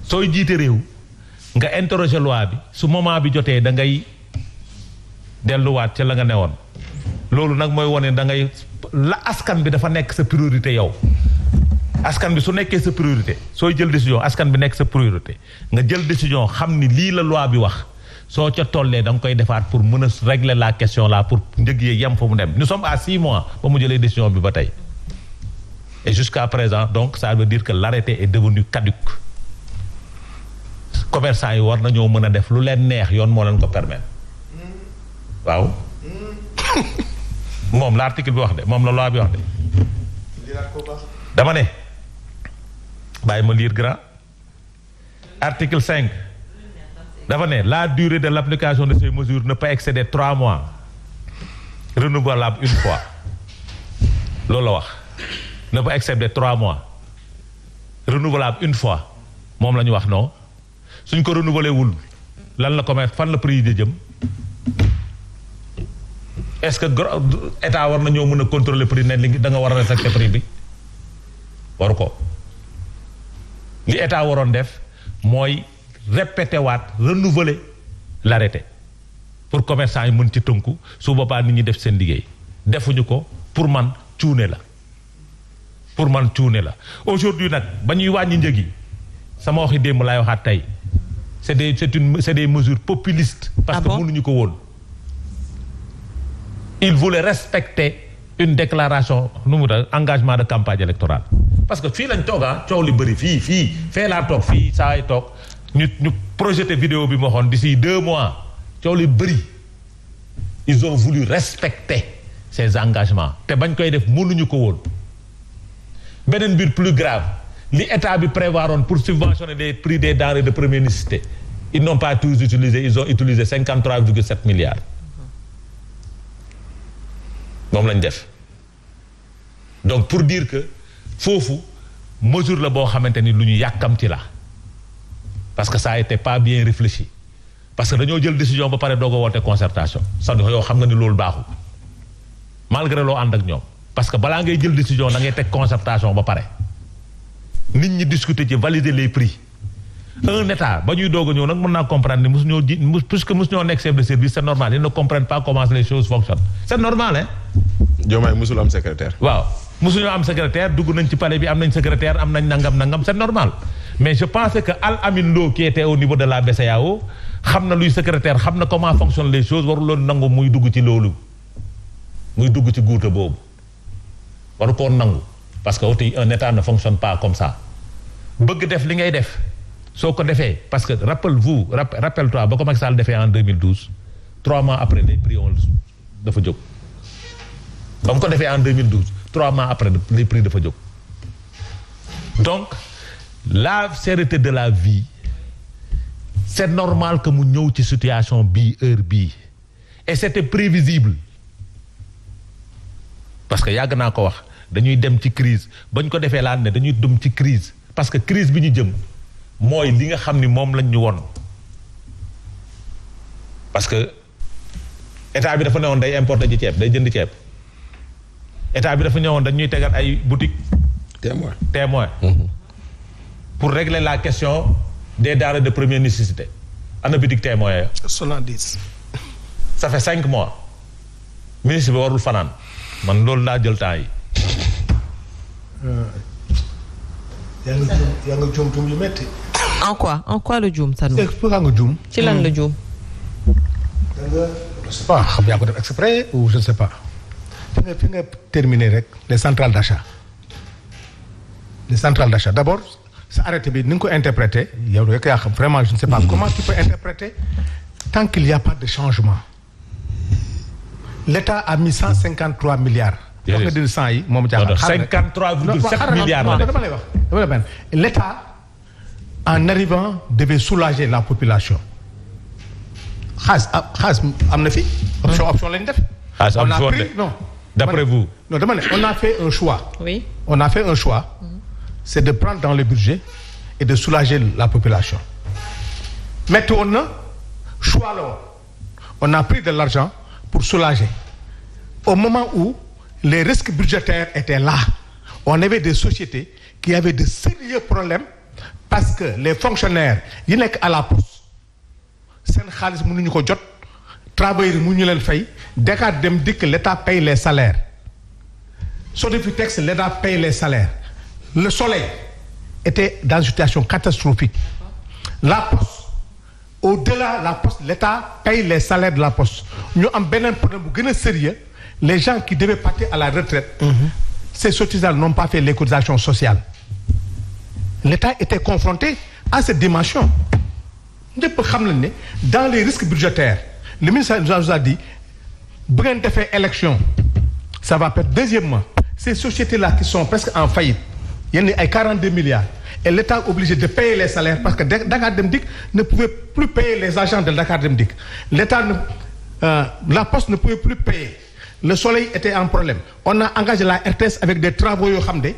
sooy jiite réew nga interroger loi bi su moment bi jotee da ngay delluwaat ca la nga newoon loolu nag mooy wane da ngay la askan bi dafa nekk sa priorité yow askan bi su nekkee sa priorité sooy jël décision askan bi nekk sa priorité nga jël décision xam ni lii la loi bi wax soo ca tollee da nga koy defaat pour mën a régler la question là pour njëg yi yem fa mu dem nous sommes à 6 mois ba mu jëlee décision bi ba tey et jusqu'à présent donc ça veut dire que l'arrêté est devenu caduc commerçant yi war nañoo mën a def lu leen neex yoon moo leen ko permettre waaw moom l'article bi wax de moom la loi bi wax de dama ne bàyyi ma lire grand article 5 dafa ne la durée de l'application de ces mesures ne peut excéder 3 mois renouvelable une fois loolu la wax ne peut excéder 3 mois renouvelable une fois moom la ñu wax non suñ ko renouveler wul lan la commerce fan la prix yi jëm est-ce que état war na ñoo mën a contrôler prix ne li da nga war a respecter prix bi waru ko li état waroon def mooy répété waat renouveler l'arrêté pour commerçant yi mën ci tënku su boobaa nit ñi def seen liggéey defuñu ko pour man cuune la aujourd'hui nag ba ñuy wàññi njëg yi sama waxi démb laay waxaat tey c'est des mesures populistes parce que mënuñu ko woon il voulait respecter une déclaration nu mu dal engagement de campagne électorale parce que fii lañ toog coow li bëri fee laa toog fii saa ay toog ñu projeté vidéo bi ma waxoon d'ici 2 mois coow li bëri ils ont voulu respecter ces engagements te bañ koy def mënuñu ko woon beneen mbir plus grave li état bi prévoiroon pour subventionner les prix des denrées de première nécessité ils n'ont pas tous utilisé ils ont utilisé 53,7 milliards moom lañ def donc pour dire que foofu mesure la boo xamante ni lu ñu yàkkamti la parce que ça a été pas bien réfléchi parce que dañoo jël décision ba pare doog a woote concertation sax yow xam nga ni loolu baaxul malgré loo ànd ak ñoom parce que balaa ngay jël décision da ngay teg concertation ba pare nit ñi discuter ci valider les prix un état ba ñuy doog a ñëw nag mën naa comprendre ni puisque mosuñoo nekk chef de service c'est normal ils ne comprennent pas comment les choses fonctionnent c'est normal hein. Diomaye musul am secrétaire. waaw mosuñoo am secrétaire dugg nañ ci palais bi am nañ secrétaire am nañ nangam c'est normal mais je pensais que Al Amin Lo qui était au niveau de la BCEAO xam na luy secrétaire xam na comment fonctionnent les choses warul loolu nangu muy dugg ci loolu muy dugg ci guuta boobu waru koo nangu parce que un état ne fonctionne pas comme ça bëgg def li ngay def soo ko defee parce que rappelle-toi ba ko Macky Sall defee en 2012 3 mois après les prix dafa jóg ba mu ko defee en 2012 3 mois après les prix dafa jóg donc la cherté de la vie c'est normal que mu ñëw ci situation bii heure bii et c'était prévisible parce que yàgg naa ko wax dañuy dem ci crise bañ ko defee laa ne dañuy dem ci crise parce que crise bi ñu jëm mooy li nga xam ni moom lañ ñu won parce que état bi dafa newoon day importer ci ceeb day jënd ceeb état bi dafa ñëwoon dañuy tegal ay boutique témoin pour régler la question des denrées de première nécessité ana boutique témoin ya 70 ça fait 5 mois ministre bi warul fanaan man loolu laa jël temps yi yaa nga juum yu metti en quoi le juum Sanoum expliquer nga juum ci lan la juum je sais pas xam yaa ko def exprès ou je ne sais pas fi nga terminer rek les centrales d'achat d'abord sa arrêté bi ni nga ko interpréter yow rek yaa xam vraiment je ne sais pas comment tu peux interpréter tant qu'il y a pas de changement l'État a mis 153 milliards wax nga dina 100 yi moom jaaxal 53,7 milliards dama lay wax l'État en arrivant devait soulager la population xaalis am na fi option lañ def on a pris non d'après vous non dama ne on a fait un choix oui on a fait un choix c'est de prendre dans le budget et de soulager la population metti woon na choix la woon on a pris de l'argent pour soulager au moment où les risques budgétaires étaient là on avait des sociétés qui avaient de sérieux problèmes parce que les fonctionnaires yi nekk à la poste seen xaalis mënuñu ko jot travailleurs yi mënuñu leen fay Dakar Dem Dikk l'État paye les salaires Sodefitex l'État paye les salaires le Soleil était dans une situation catastrophique la poste au-delà la poste l'État paye les salaires de la poste ñu am beneen problème bu gën a sérieux les gens qui devaient partir à la retraite ces sottises-là n'ont pas fait les cotisations sociales l'État était confronté à cette dimension ñëpp xam nañ ne dans les risques budgétaires le ministre nous a dit bu ngeen defee élection ça va perdre. Deuxièmement ces sociétés-là qui sont presque en faillite yenn ay 42 milliards et l'État est obligé de payer les salaires parce que Dakar Dem Dikk ne pouvait plus payer les agents de Dakar Dem Dikk l'État la Poste ne pouvait plus payer le Soleil était en problème on a engagé la RTS avec des travaux yoo xam ne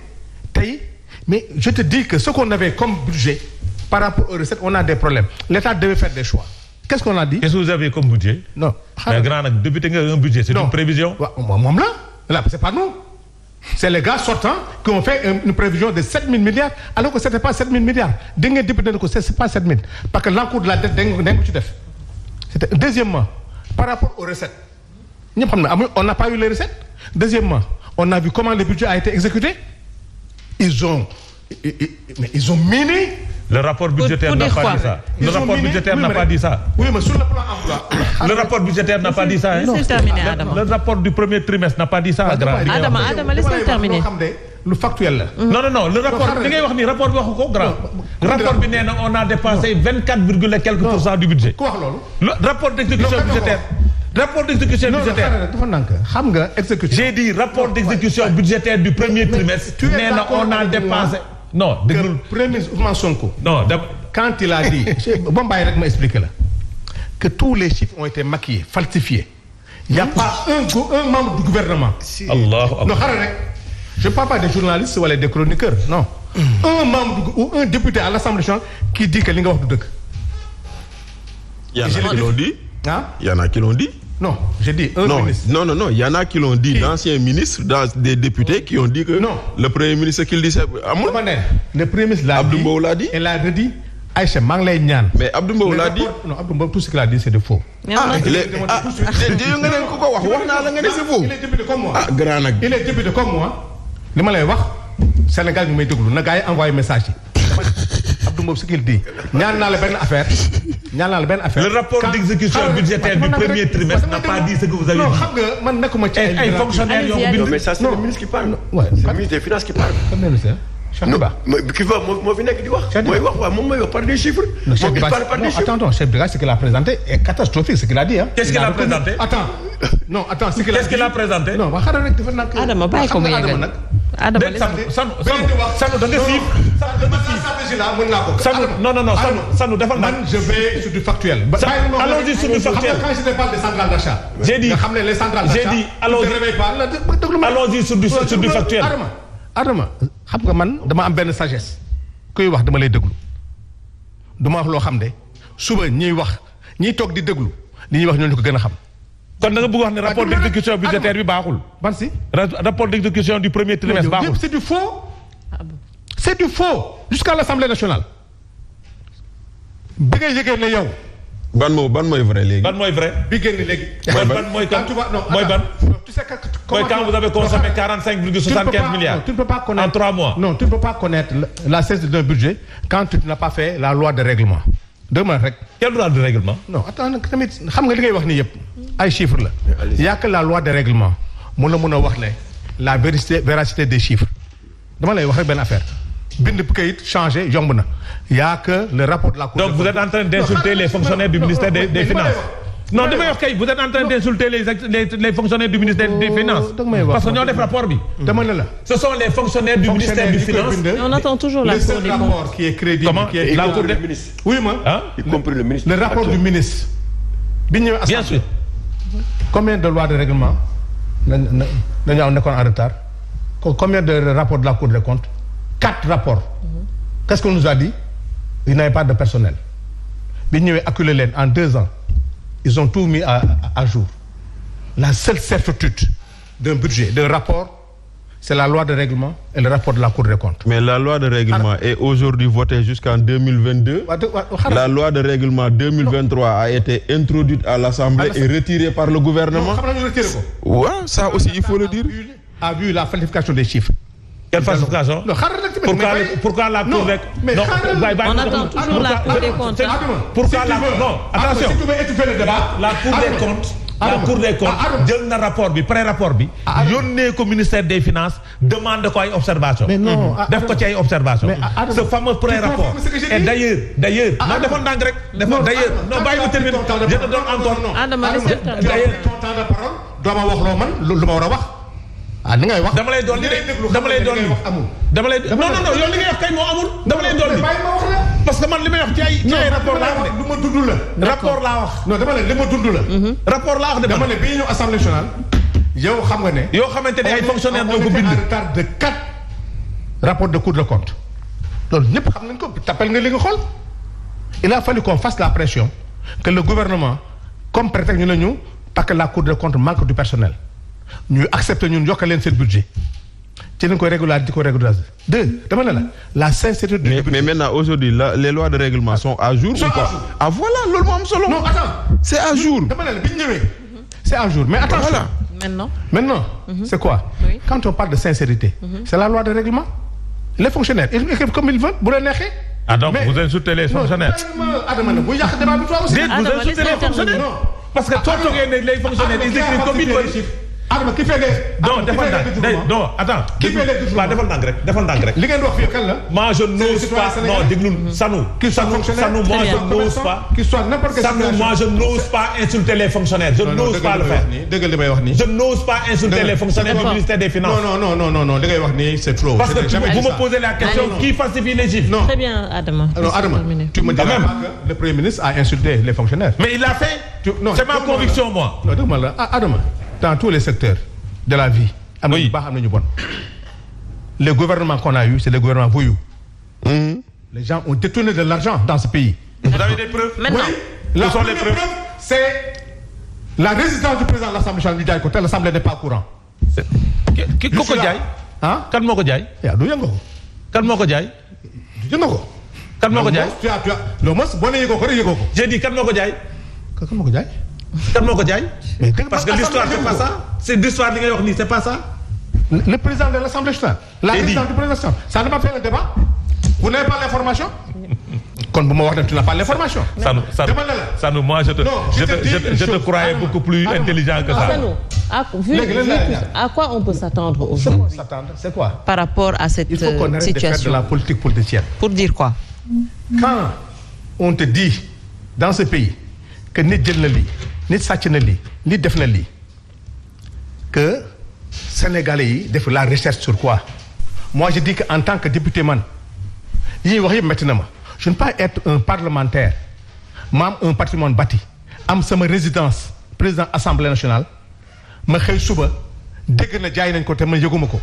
tey mais je te dis que ce qu'on avait comme budget par rapport aux recettes on a des problèmes l'État devait faire des choix qu'est-ce qu'on a dit. Qu'est-ce que vous avez comme budget. non mais grand nag député nga un budget c'est une prévision. waaw moom là c'est pas nous c'est les gars sortants qui ont fait une prévision de 7 000 milliards alors que c'était pas 7 000 milliards dégg ngeen député ne ko c'est pas 7 000 parce que l'encours de la dette dañ ko ci def c'était deuxièmement par rapport aux recettes ñëpp xam ne on n'a pas eu les recettes deuxièmement on a vu comment le budget a été exécuté ils ont miné. Le rapport budgétaire n'a pas dit ça. Le rapport budgétaire n'a pas dit ça. Oui, mais sur le plan emploi. Le rapport budgétaire n'a pas dit ça. Laissez terminer, Adama. Le rapport du premier trimestre n'a pas dit ça. Adama, laissez terminer. Le factuel là. Non, le rapport bi ngay wax ni rapport bi waxu ko grand. Rapport bi nee na on a dépensé 24 virgule et quelques % du budget. Ku wax loolu. Le rapport d'exécution budgétaire. Rapport d'exécution budgétaire. dafa nank xam nga exécution. J'ai dit rapport d'exécution budgétaire du premier trimestre. Nee na on a dépensé. Non, le premier ministre Ousmane Sonko. Non, quand il a dit, bon bah rek ma expliquer là, que tous les chiffres ont été maquillés, falsifiés. Il n'y a pas un membre du gouvernement. Allah. Non, je ne parle pas des journalistes ou des chroniqueurs, non. Un membre ou un député à l'Assemblée nationale qui dit que li nga wax du dëgg. Il y en a qui l'ont dit. Hein? Il y en a qui l'ont dit. Non, j'ai dit un ministre. Non. Il y en a qui l'ont dit, d'anciens ministres, des députés qui ont dit que le premier ministre qu'il dit c'est Amour. Le premier ministre l'a dit. Abdou l'a dit. Et l'a redit. Aïcha, maa ngi lay ñaan. Mais Abdou l'a dit. Non, Abdou tout ce qu'il a dit c'est de faux. Il est député comme moi. Ah, grand nag. Il est député comme moi. Li ma lay wax Sénégal ñu may déglu na gars yi envoyé message yi. Abdou ce qu'il dit. ñaan naa la benn affaire. Le rapport d'exécution budgétaire du premier trimestre n'a pas dit ce que vous avez dit. Non, xam nga man nekkuma ci ay fonctionnaires yoo Non, mais ça c'est le ministre qui parle. C'est le ministre des Finances qui parle. Comme ministre Non, qui va moo fi nekk di wax. Mooy wax waaw moom mooy wax par des chiffres. Il parle par des chiffres. Attends, chef de gare, ce qu'il a présenté est catastrophique, ce qu'il a dit. Qu'est-ce qu'il a présenté? Attends, ce qu'il a dit. Qu'est-ce qu'il a présenté? Non, wax xaaral rek dafa nak. Adama bàyyi ko mu yeggal. Adama Sanu da nga siif. Sanu defal na. Je vais sur du factuel. Allons-y sur du factuel. Quand je te parle des centrales d'achat. J'ai dit les centrales d'achat. J'ai dit allons-y sur du factuel. Adama xam nga man dama am benn sagesse kuy wax dama lay déglu duma wax loo xam ne suba ñiy wax ñiy toog di déglu li ñuy wax ñoo ñu ko gën a xam. kon da nga bëgg wax ne rapport d'exécution budgétaire bi baaxul. ban si. rapport d'exécution du premier trimestre baaxul. C'est du faux. C'est du faux jusqu'à l'Assemblée nationale. bi ngay yëgee ne yow. ban mooy vrai léegi. ban mooy vrai. bi génn léegi. mooy ban tu sais quand vous avez consommé 45,75 milliards. Tu ne peux pas connaître en 3 mois. Non, tu ne peux pas connaître la cesse d'un budget quand tu n'as pas fait la loi de règlement. Demain rek. Quelle loi de règlement? Non, attends nag tamit xam nga li ngay wax ni yëpp ay chiffres la. Il y a que la loi de règlement mun a wax ne la véracité des chiffres. Dama lay wax rek benn affaire. bind kayit changé yomb na. Il y a que le rapport de la Cour. Donc vous êtes en train d'insulter les fonctionnaires du ministère des Finances. Non, damay wax kay vous êtes en train d'insulter les fonctionnaires du ministère des Finances. Parce que ñoo def rapport bi. dama ne la. Ce sont les fonctionnaires du ministère des Finances. On attend toujours la Cour des comptes. Le rapport qui est crédible. Comment? Qui est La Cour des ministres. Oui, moi. Hein? Y compris le ministre. Le rapport du ministre. Bien sûr. Combien de lois de règlement dañu nekkoon en retard? Combien de rapports de la Cour des comptes? 4 rapports. Qu'est-ce qu'on nous a dit? Il n'y avait pas de personnel. Bi ñëwee acculé leen en 2 ans. Ils ont tout mis à jour. La seule certitude d'un budget, d'un rapport, c'est la loi de règlement et le rapport de la Cour des comptes. Mais la loi de règlement est aujourd'hui votée jusqu'en 2022. La loi de règlement 2023 a été introduite à l'Assemblée et retirée par le gouvernement. Ouais, ça aussi il faut le dire. A vu la falsification des chiffres. Quelle falsification? Pourquoi la Cour des comptes? On attend toujours la Cour des comptes. Pourquoi la... Non, attention. Si tu veux étouffer le débat, la Cour des comptes jël na rapport bi pré-rapport bi yónnee ko ministère des finances demande ko ay observation def ko ci ay observation ce fameux pré-rapport et d'ailleurs non defoon ndànk rek defoon d'ailleurs non bàyyi ma terminer je te donne encore Adama d'ailleurs ton temps de parole doo ma wax loo man lu ma war a wax li ngay wax dama lay doon non yow li ngay wax kay moo amul dama lay doon parce que man li may wax ci ay rapport laa wax lu ma dund la rapport laa wax non dama ne li ma dund la rapport laa wax de dama ne bi ñu ñëw Assemblée nationale yow xam nga ne yoo xamante ne ay fonctionnaires ñoo ko bind en retard de 4 rapports de Cour des comptes loolu ñëpp xam nañ ko tappel nga li nga xool il a fallu qu'on fasse la pression que le gouvernement comme prétexte ñu ne ñu parce que la Cour des comptes manque du personnel ñu accepter ñun yokkal leen seen budget ci nañ koy régulariser deux dama ne la sincérité du mais maintenant aujourd'hui les lois de règlement sont à jour ou pas? Ah voilà loolu moo am solo. Non attends, c'est à jour. dama ne bi ñu ñëwee c'est à jour mais attention voilà. Maintenant c'est quoi? Oui. Quand on parle de sincérité c'est la loi de règlement. Les fonctionnaires ils écrivent comme ils veulent bu la neexee. Ah donc vous insultez les fonctionnaires. Adama ne bu yàq débat bi toi aussi. Vous insultez les fonctionnaires. Parce que soo toogee ne les fonctionnaires ils écrivent comme ils veulent. Adama ki fait les. non defal ndànk non attends. Qui fait les waaw defal ndànk rek. li ngeen wax fii kan la. moi je n'ose pas non déglul Sanu. Sanu moi je n'ose pas. qui soit n'importe quel Sanu moi je n'ose pas insulter les fonctionnaires. je n'ose pas le faire. dëgg li may wax nii. je n'ose pas insulter les fonctionnaires du ministère des finances. non li ngay wax nii c'est trop. parce que vous me posez la question qui falsifie les chiffres. Très bien Adama. non Adama tu me diras pas que le Premier ministre a insulté les fonctionnaires. mais il l'a fait. c'est ma conviction moi. non dëgg ma la Adama dans tous les secteurs de la vie. am nañu baax am nañu bon. les gouvernements qu'on a eu c'est des gouvernements voyous. Les gens ont détourné de l'argent dans ce pays. Vous avez des preuves? Maintenant. La première preuve c'est la résistance du président de l'Assemblée nationale ñu jaay ko te l'Assemblée n'est pas au courant. ki ko jaay. ah kan moo ko jaay. yaa du yëngu ko. kan moo ko jaay. du yëngu ko. kan moo ko jaay. tu as le mos boo nee yëgoo ko rek yëgoo ko. j'ai dit kan moo ko jaay. kan moo ko jaay. kan moo ko jaay. parce que l'histoire c'est pas ça. c'est l'histoire li ngay wax nii c'est pas ça. Le président de l'Assemblée nationale. La présidente du président. Ça n'a pas fait le débat. Vous n'avez pas l'information. Quand vous m'avez dit tu n'as pas l'information. Sanu, moi je te croyais beaucoup plus intelligent que ça. Sanu, à quoi on peut s'attendre aujourd'hui? C'est quoi? Par rapport à cette situation. Il faut qu'on arrête de faire de la politique politicienne. Pour dire quoi? Quand on te dit dans ce pays que nit jël na lii nit sàcc na lii nit def na lii que Sénégalais yi def la recherche sur quoi? Moi je dis que en tant que député man yi wax yëpp métti na ma je ne peux pas être un parlementaire ma am un patrimoine bâti am sama résidence président assemblée nationale ma xëy suba dégg na jaay nañ ko te ma yëguma ko.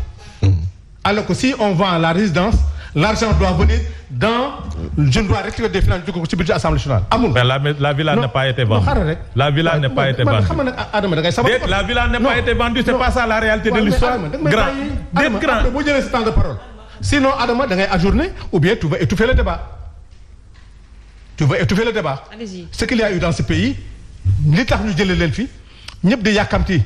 Alors que si on vend la résidence l'argent doit venir dans je dois retirer des finances jóge ko ci budget assemblée nationale amul. mais la villa n'a pas été vendue. La villa n'a pas été vendue. xam nga nag Adama da ngay sabab. La villa n'a pas été vendue, c'est pas ça la réalité de l'histoire. Grand d'être grand. boo jëlee ce temps de parole. Sinon Adama da ngay ajourner ou bien tu vas étouffer le débat. Allez-y. Ce qu'il y a eu dans ce pays li tax ñu jëlee leen fi ñëpp di yàkkamti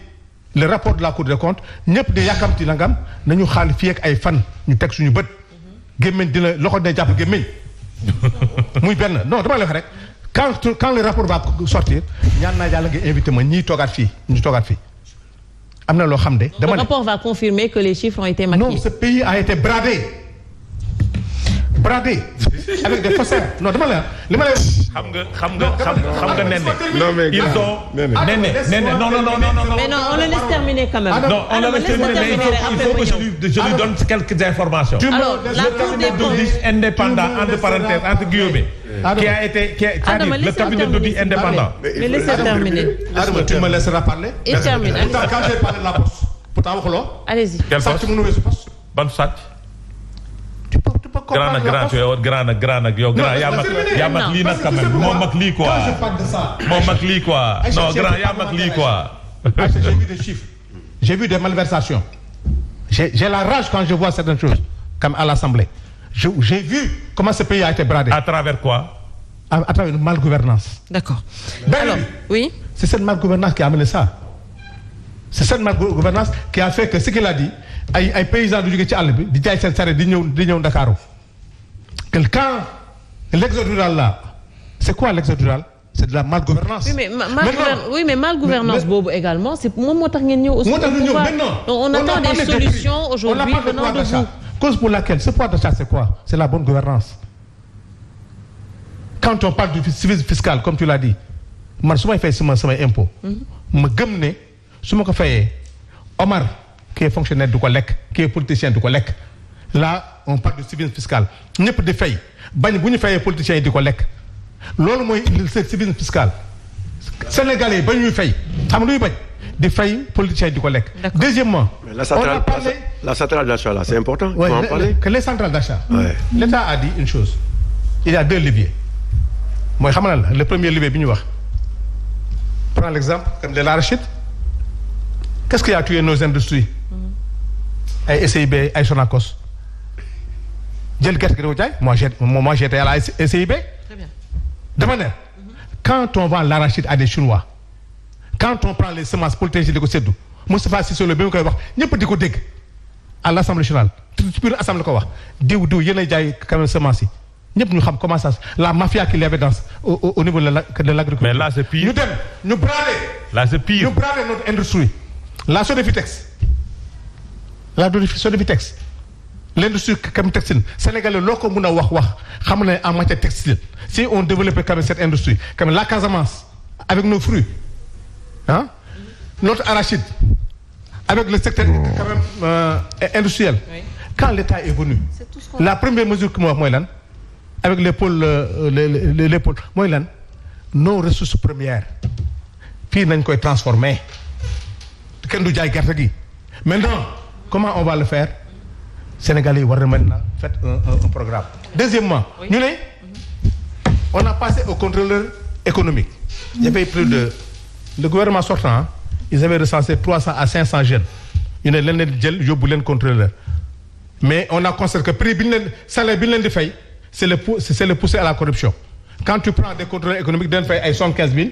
le rapport de la Cour des comptes ñëpp di yàkkamti nangam nañu xaal fii ak ay fan ñu teg suñu bët. gémmiñ dina loxo dina jàpp gémmiñ muy benn non dama lay wax rek quand le rapport va sortir ñaan naa yàlla nga invité ma ñiy toogaat fii ñu toogaat fii am na loo xam de. dama Le rapport va confirmer que les chiffres ont été maquillés. Non, ce pays a été bradé avec des faussaires. Non dama la li ma lay wax. xam nga Néné. Ils ont Néné non. Mais non, on le laisse terminer quand même. Non, on le laisse terminer, mais il faut que je lui donne quelques informations. Alors, la Cour des comptes indépendant entre parenthèses entre guillemets qui a le cabinet d'audit indépendant. Mais laissez terminer. Adama, tu me laisseras parler. Il termine. Pourtant quand j'ai parlé de la poste pourtant waxuloo. Allez-y. Quel poste? Ban sàcc. grand nag yow grand yaa mag lii nag quand même moo mag lii quoi non grand yaa mag lii quoi. J'ai vu des chiffres j'ai vu des malversations j'ai la rage quand je vois certaines choses, comme à l'Assemblée. J'ai vu comment ce pays a été bradé. À travers quoi? À travers une malgouvernance. D'accord. Alors, oui. C'est cette malgouvernance qui a amené ça. C'est cette malgouvernance qui a fait que ce qu'il a dit, ay paysans du jóge ci àll bi di jaay seen saret di ñëw Ndakaaru. Que quand l'exode rural là, c'est quoi l'exode rural? C'est de la malgouvernance. Oui, mais malgouvernance boobu également, c'est moom moo tax ngeen ñëw aussi. On attend des solutions aujourd'hui venant de vous. Cause pour laquelle ce pouvoir d'achat, c'est quoi? C'est la bonne gouvernance. Quand on parle du civisme fiscal, comme tu l'as dit, man su may fay sama impôt. ma gëm ne su ma ko fayee Omar qui est fonctionnaire du ko lekk qui est politicien du ko lekk. Là on parle de civisme fiscal ñëpp di fay bañ bu ñu fayee politiciens yi di ko lekk loolu mooy civisme fiscal. Sénégalais yi ba ñuy fay xam luy bañ di fay politiciens yi di ko lekk. Deuxièmement, la centrale d'achat là c'est important. Ouais, que les centrales d'achat. Ouais. L'État a dit une chose. Il y a 2 leviers. Mooy xam na le premier levier bi ñu wax. Prends l'exemple comme de l'arachide. Qu'est-ce qui a tué nos industries? Ay SIB, ay Sonacos. Jël gerte gi di ko jaay moi j'étais à la SIB. Très bien. Dama ne quand on vend l'arachide à des Chinois, quand on prend les semences polyténiques di ko séddu Moustapha Cissé Lo bi mu koy wax ñëpp di ko dégg à l'Assemblée nationale ci biir assemblée ko wax diw yéen a jaay quand même semences yi ñëpp ñu xam comment ça la mafia qu'il y avait dans au niveau de l'agriculture. Mais là c'est pire. ñu dem ñu brader. Là c'est pire. ñu brader notre industrie. La Sodefitex. L'industrie comme textile sénégalais loo ko mën a wax xam ne en matière textile si on développait quand même cette industrie comme la Casamance avec nos fruits notre arachide avec le secteur quand même industriel. Oui. Quand l'État est venu la première mesure que mu wax mooy lan avec les pôles les pôles mooy lan nos ressources premières fii nañ koy transformer kenn du jaay gerte gi maintenant comment on va le faire? Sénégalais yi war na maintenant faire un programme. Deuxièmement, ñu ne on a passé au contrôleur économique. Il y avait plus de le gouvernement sortant ils avaient recensé 300 à 500 jeunes ñu ne leen jël yóbbu leen contrôleur mais on a constaté que prix bi ñu leen salaire bi ñu leen di fay c'est le pousser à la corruption. Quand tu prends des contrôleurs économiques dañ fay ay 75 000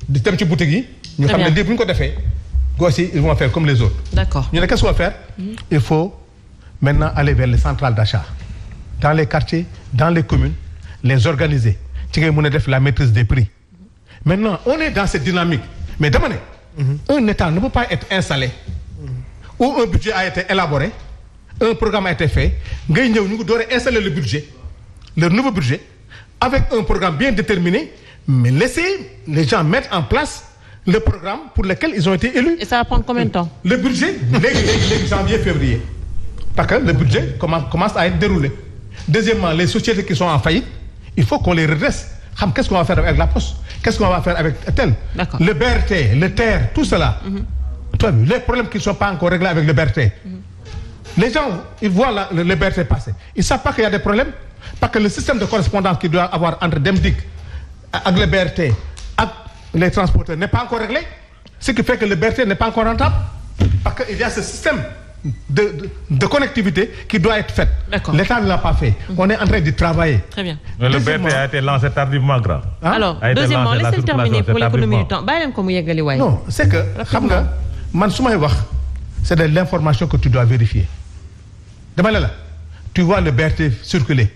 di dem ci boutique yi. ñu xam ne lii bu ñu ko defee gos yi ils vont faire comme les autres. D'accord. ñu ne qu'est-ce qu'on va faire? Il faut maintenant aller vers les centrales d'achat dans les quartiers, dans les communes, les organiser ci ngay mën a def la maîtrise des prix. Maintenant on est dans cette dynamique mais dama ne un État ne peut pas être installé où un budget a été élaboré, un programme a été fait ngay ñëw ñu ngi door a installer le budget, le nouveau budget avec un programme bien déterminé mais laisser les gens mettre en place le programme pour lequel ils ont été élus. Et ça va prendre combien de temps? Le budget léegi janvier février. Parce que le budget commence à être déroulé. Deuxièmement, les sociétés qui sont en faillite, il faut qu'on les redresse. Qu'est-ce qu'on va faire avec la Poste? Qu'est-ce qu'on va faire avec tel? Le BRT, le TER, tout cela. Tu as vu, les problèmes qui ne sont pas encore réglés avec le BRT. Les gens, ils voient le BRT passer. Ils ne savent pas qu'il y a des problèmes. Parce que le système de correspondance qu'il doit avoir entre Demdik, avec le BRT, avec les transporteurs n'est pas encore réglé. Ce qui fait que le BRT n'est pas encore rentable. Parce qu'il y a ce système de connectivité qui doit être faite. L'État ne l'a pas fait. On est en train d'y travailler. Très bien. Mais le BRT a été lancé tardivement, grand. Alors, deuxièmement, laissez-le terminer pour l'économie du temps. Non, c'est que, c'est de l'information que tu dois vérifier. Tu vois le BRT circuler.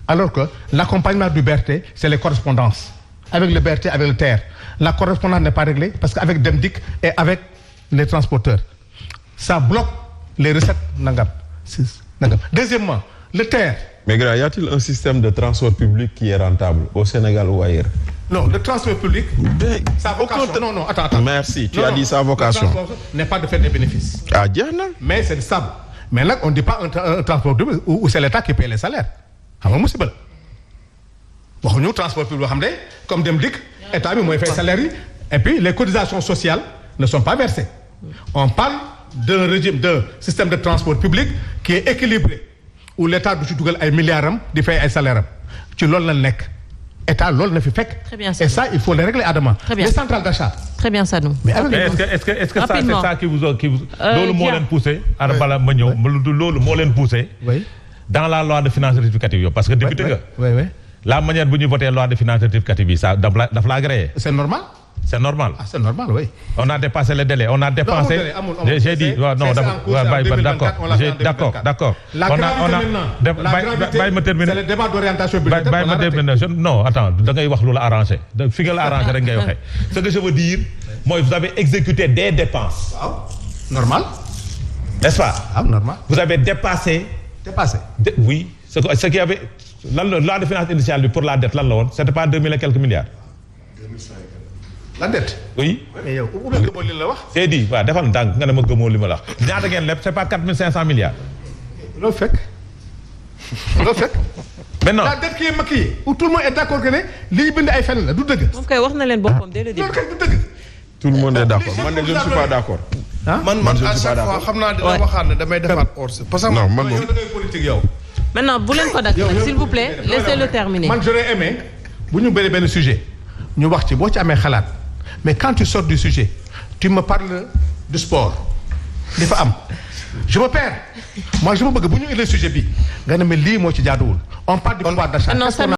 Alors que l'accompagnement du BRT, c'est les correspondances. Avec le BRT, avec le TER. La correspondance n'est pas réglée parce qu'avec Demdik et avec les transporteurs, ça bloque les recettes nangam. Deuxièmement, le TER. Mais y a-t-il un système de transport public qui est rentable au Sénégal ou ailleurs? Non, le transport public, sa vocation. Non, attends. Merci, tu as dit sa vocation. Le transport n'est pas de faire des bénéfices. Ah, bien, non. Mais c'est stable. Mais là, on ne dit pas un transport public où c'est l'État qui paye les salaires. Waxuñu transport public comme Demdik, État bi mooy fay salaire yi et puis les cotisations sociales ne sont pas versées. On parle d'un régime de système de transport public qui est équilibré où l'État du ci dugal ay milliards am di fay ay salaire am ci loolu la nekk état loolu na fi fekk. Très bien, et ça il faut les régler à demain. Très bien. Les centrales d'achat. Très bien Sadou. mais est-ce que ça c'est ça qui vous loolu moo leen poussé. oui bala ma ñëw loolu moo leen poussé. oui dans la loi de finances rectificative yow parce que député nga. oui oui. la manière bu ñuy voté loi de finances rectificative bi ça daf la agréé. c'est normal. c'est normal. ah c'est normal oui. on a dépassé les délais on a dépensé. j'ai dit non d'accord. la gravité bàyyi ma terminer. c'est le débat d'orientation budgétaire. bàyyi ma terminer non attends da ngay wax lu la arrangé fi nga la arrangé rek ngay waxee. ce que je veux dire mooy vous avez exécuté des dépenses. waaw normal. n'est-ce pas. ah normal. vous avez dépassé. Oui ce qui avait lan la loi de finances initiale bi pour la dette lan la woon c'était pas 2000 et quelques milliards. la dette. oui. mais yow gëmoo li la wax. c'est dit waaw defal ndànk nga ne ma gëmoo li ma la wax ñaata ngeen lépp c'est pas 4500 milliards. loolu fekk. maintenant la dette qui est maquillée. où tout le monde est d'accord que ne li bind ay fenn la du dëgg. moom kay wax na leen boppam dès le début. loolu kay du dëgg. tout le monde est d'accord man je ne suis pas d'accord. man à chaque fois xam naa dina waxaat ne damay defaat hors parce que non man yow da ngay politique yow. maintenant bu leen ko dagg nag s'il vous plaît laissez-le terminer. man j'aurais aimé bu ñu bëri benn sujet ñu wax ci boo ci amee xalaat mais quand tu sors du sujet tu me parles du sport li fa am je me perds moi je me bëgg bu ñu indee sujet bi nga ne mais lii moo ci jaaduwul on parle du pouvoir d'achat.